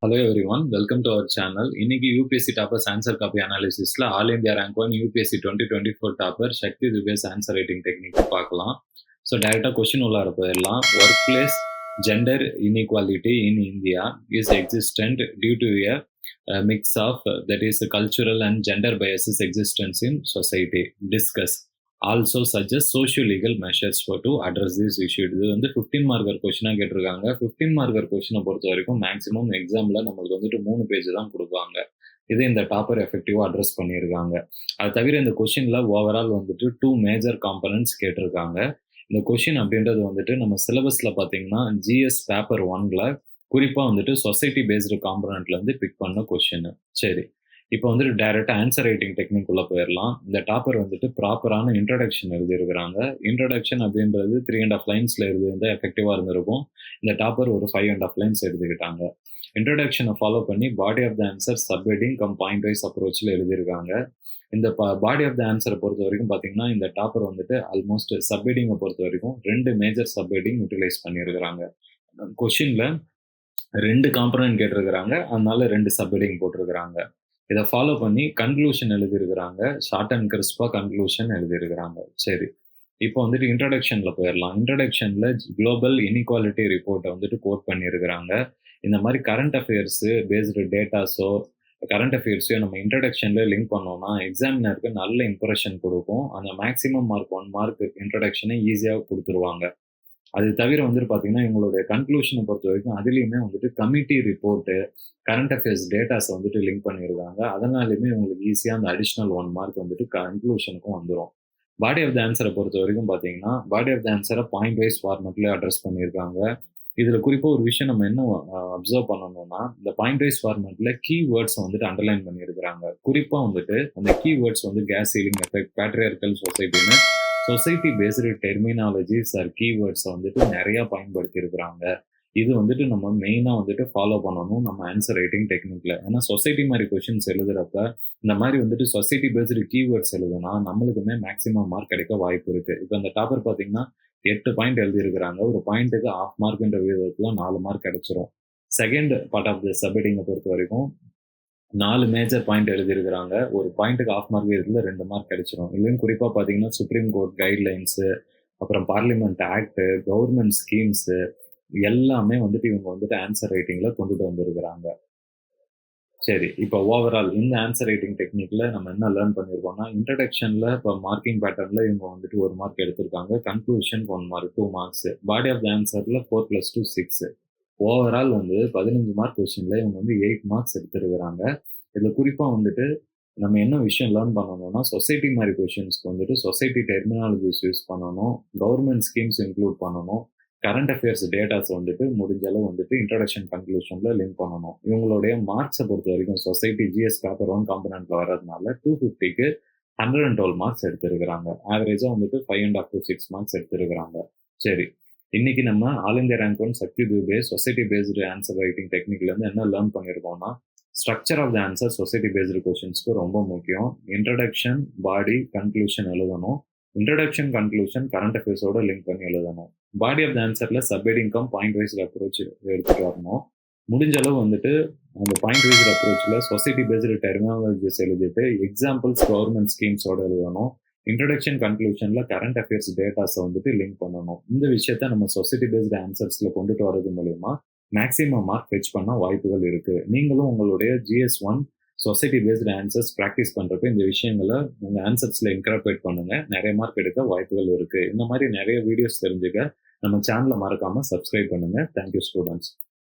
Hello everyone, welcome to our channel. இன்னைக்கு UPSC toppers answer copy அனாலிசிஸ்ல all India rank 1 UPSC 2024 topper Shakti Dubey's answer writing technique பார்க்கலாம். So டைரக்டா question உள்ளார போயிடலாம். Work place gender inequality in India is existent due to a mix of that is cultural and gender biases existence in society. Discuss also suggest socio legal measures to address this issue. இது வந்து 15 marker கொஸ்டினாக கேட்டிருக்காங்க. 15 marker கொஸ்டினை பொறுத்த வரைக்கும் maximum எக்ஸாமில் நம்மளுக்கு வந்துட்டு 3 page தான் கொடுப்பாங்க. இதை இந்த டாப்பர் எஃபெக்டிவாக அட்ரஸ் பண்ணியிருக்காங்க. அது தவிர இந்த கொஸ்டினில் ஓவரால் வந்துட்டு 2 மேஜர் காம்பனன்ட்ஸ் கேட்டிருக்காங்க. இந்த கொஸ்டின் அப்படின்றது வந்துட்டு நம்ம சிலபஸில் பார்த்தீங்கன்னா ஜிஎஸ் பேப்பர் 1ல் குறிப்பாக வந்துட்டு சொசைட்டி பேஸ்டு காம்பனண்ட்லேருந்து பிக் பண்ண கொஸ்டின். சரி, இப்போ வந்துட்டு டைரக்டா ஆன்சர் ரைட்டிங் டெக்னிக் உள்ள போயிடலாம். இந்த டாப்பர் வந்துட்டு ப்ராப்பரான இன்ட்ரடக்ஷன் எழுதியிருக்கிறாங்க. இன்ட்ரடக்ஷன் அப்படின்றது 3.5 லைன்ஸ்ல எழுதியிருந்தா எஃபெக்டிவா இருந்திருக்கும். இந்த டாப்பர் ஒரு 5.5 லைன்ஸ் எழுதிக்கிட்டாங்க. இன்ட்ரடக்ஷனை ஃபாலோ பண்ணி body of the answer subheading cum point wise அப்ரோச்சில் எழுதியிருக்காங்க. இந்த பாடி ஆஃப் த ஆன்சரை பொறுத்த வரைக்கும் பார்த்தீங்கன்னா இந்த டாப்பர் வந்துட்டு ஆல்மோஸ்ட் சப்ஹெட்டிங்கை பொறுத்த வரைக்கும் 2 மேஜர் சப்ஹெட்டிங் யூட்டிலைஸ் பண்ணியிருக்கிறாங்க. கொஸ்டின்ல 2 காம்பனன்ட் கேட்டிருக்கிறாங்க, அதனால 2 சப்ஹெட்டிங் போட்டிருக்கிறாங்க. இதை ஃபாலோ பண்ணி கன்க்ளூஷன் எழுதியிருக்கிறாங்க. ஷார்ட் அண்ட் கிறிஸ்பா கன்க்ளூஷன் எழுதியிருக்கிறாங்க. சரி, இப்போ வந்துட்டு இன்ட்ரடக்ஷன்ல போயிடலாம். இன்ட்ரடக்ஷன்ல குளோபல் இன்இக்வாலிட்டி ரிப்போர்ட்டை வந்துட்டு கோட் பண்ணியிருக்கிறாங்க. இந்த மாதிரி கரண்ட் அஃபேர்ஸ் பேஸ்டு டேட்டாஸோ கரண்ட் அஃபேர்ஸையோ நம்ம இன்ட்ரடக்ஷன்ல லிங்க் பண்ணோம்னா எக்ஸாமினருக்கு நல்ல இம்ப்ரெஷன் கொடுக்கும். அந்த மேக்ஸிமம் மார்க் 1 மார்க் இன்ட்ரடக்ஷனை ஈஸியாக கொடுத்துருவாங்க. அது தவிர வந்துட்டு பார்த்தீங்கன்னா இவங்களுடைய கன்க்ளூஷனை பொறுத்த வரைக்கும் அதுலேயுமே வந்துட்டு கமிட்டி ரிப்போர்ட்டு கரண்ட் அஃபேர்ஸ் டேட்டாஸை வந்துட்டு லிங்க் பண்ணியிருக்காங்க. அதனாலுமே உங்களுக்கு ஈஸியாக அந்த அடிஷ்னல் 1 மார்க் வந்துட்டு கன்க்ளூஷனுக்கும் வந்துடும். பாடி ஆஃப் த ஆன்சரை பொறுத்த வரைக்கும் பார்த்தீங்கன்னா பாடி ஆஃப் த ஆன்சரை பாயிண்ட் வைஸ் ஃபார்மெட்லேயே அட்ரஸ் பண்ணியிருக்காங்க. இதில் குறிப்பாக ஒரு விஷயம் நம்ம என்ன அப்சர்வ் பண்ணணும்னா இந்த பாயிண்ட் வைஸ் ஃபார்மெட்டில் கீவேர்ட்ஸை வந்துட்டு அண்டர்லைன் பண்ணியிருக்கிறாங்க. குறிப்பாக வந்துட்டு அந்த கீவேர்ட்ஸ் வந்து கேஸ் சீலிங் எஃபெக்ட், பேட்ரியார்கல் சொசைட்டின்னு சொசைட்டி பேஸ்டு டெர்மினாலஜிஸ் ஆர் கீவேர்ட்ஸை வந்துட்டு நிறையா பயன்படுத்தி இருக்கிறாங்க. இது வந்துட்டு நம்ம மெயினாக வந்துட்டு ஃபாலோ பண்ணணும் நம்ம ஆன்சர் ரைட்டிங் டெக்னிக்கில். ஏன்னா சொசைட்டி மாதிரி கொஷின்ஸ் எழுதுறப்ப இந்த மாதிரி வந்துட்டு சொசைட்டி பேஸ்டு கீவேர்ட்ஸ் எழுதுனா நம்மளுக்குமே மேக்ஸிமம் மார்க் கிடைக்க வாய்ப்பு இருக்குது. இப்போ இந்த டாப்பர் பார்த்தீங்கன்னா 8 பாயிண்ட் எழுதியிருக்கிறாங்க. ஒரு பாயிண்ட்டுக்கு 1/2 மார்க்ன்ற விதத்தில் 4 மார்க் கிடைச்சிரும். செகண்ட் பார்ட் ஆஃப் த சப்ஹெட்டிங்கை பொறுத்த வரைக்கும் 4 மேஜர் பாயிண்ட் எழுதியிருக்கிறாங்க. ஒரு பாயிண்ட்டுக்கு 1/2 மார்க் இதில் 2 மார்க் கிடைச்சிரும். இதுலையும் குறிப்பாக பார்த்தீங்கன்னா சுப்ரீம் கோர்ட் கைட்லைன்ஸு, அப்புறம் பார்லிமெண்ட் ஆக்டு, கவர்மெண்ட் ஸ்கீம்ஸு எல்லாமே வந்துட்டு இவங்க வந்துட்டு ஆன்சர் ரைட்டிங்கில் கொண்டுட்டு வந்திருக்கிறாங்க. சரி, இப்போ ஓவரால் இந்த ஆன்சர் ரைட்டிங் டெக்னிக்கில் நம்ம என்ன லேர்ன் பண்ணியிருக்கோம்னா இன்ட்ரடக்ஷனில் இப்போ மார்க்கிங் பேட்டர்னில் இவங்க வந்துட்டு 1 மார்க் எடுத்திருக்காங்க. Conclusion 1 mark 2 marks. Body of the ஆன்சரில் 4 + 2 6. ஓவரால் வந்து 15 மார்க் கொஸ்டின்ல இவங்க வந்து 8 மார்க்ஸ் எடுத்திருக்கிறாங்க. இதில் குறிப்பாக வந்துட்டு நம்ம என்ன விஷயம் லேர்ன் பண்ணணும்னா சொசைட்டி மாதிரி கொஷின்ஸ்க்கு வந்துட்டு சொசைட்டி டெர்மினாலஜிஸ் யூஸ் பண்ணணும், கவர்மெண்ட் ஸ்கீம்ஸ் இன்க்ளூட் பண்ணணும், கரண்ட் அஃபேர்ஸ் டேட்டாஸ் வந்துட்டு முடிஞ்ச அளவு வந்துட்டு இன்ட்ரடக்ஷன் கன்க்ளூஷனில் லிங்க் பண்ணணும். இவங்களுடைய மார்க்ஸை பொறுத்த வரைக்கும் சொசைட்டி ஜிஎஸ் பேப்பர் 1 காம்பனண்ட்ல வர்றதுனால 250க்கு 112 மார்க்ஸ் எடுத்திருக்கிறாங்க. ஆவரேஜாக வந்துட்டு 5.5 to 6 மார்க்ஸ் எடுத்திருக்கிறாங்க. சரி, இன்னைக்கு நம்ம all India rank 1 Shakti Dubey society based answer writing டெக்னிக்லேருந்து என்ன லேர்ன் பண்ணியிருக்கோம்னா structure of the answer society based கொஷின்ஸ்க்கு ரொம்ப முக்கியம். இன்ட்ரடக்ஷன், பாடி, கன்க்ளூஷன் எழுதணும். இன்ட்ரடக்ஷன், கன்க்ளூஷன் கரண்ட் அஃபேர்ஸோட லிங்க் பண்ணி எழுதணும். பாடி ஆஃப் த ஆன்சரில் subheading cum point wise approach எடுத்துகிட்டு வரணும். முடிஞ்ச அளவு வந்துட்டு அந்த பாயிண்ட் வைஸ் அப்ரோச்சில் சொசைட்டி பேஸ்டு டெர்மினாலஜிஸ் எழுதிட்டு எக்ஸாம்பிள்ஸ் கவர்மெண்ட் ஸ்கீம்ஸோட எழுதணும். இன்ட்ரடக்ஷன், கன்க்ளூஷனில் கரண்ட் அஃபேர்ஸ் டேட்டாஸை வந்துட்டு லிங்க் பண்ணணும். இந்த விஷயத்த நம்ம சொசைட்டி பேஸ்டு ஆன்சர்ஸில் கொண்டுட்டு வரது மூலயமா மேக்ஸிமம் மார்க் ஃபெச் பண்ண வாய்ப்புகள் இருக்குது. நீங்களும் உங்களுடைய GS1 society based answers practice பண்ணுறப்ப இந்த விஷயங்களை உங்கள் ஆன்சர்ஸில் இன்கார்பரேட் பண்ணுங்கள். நிறைய மார்க் எடுக்க வாய்ப்புகள் இருக்குது. இந்த மாதிரி நிறைய வீடியோஸ் தெரிஞ்சுக்க நம்ம சேனலை மறக்காமல் சப்ஸ்கிரைப் பண்ணுங்கள். Thank you students.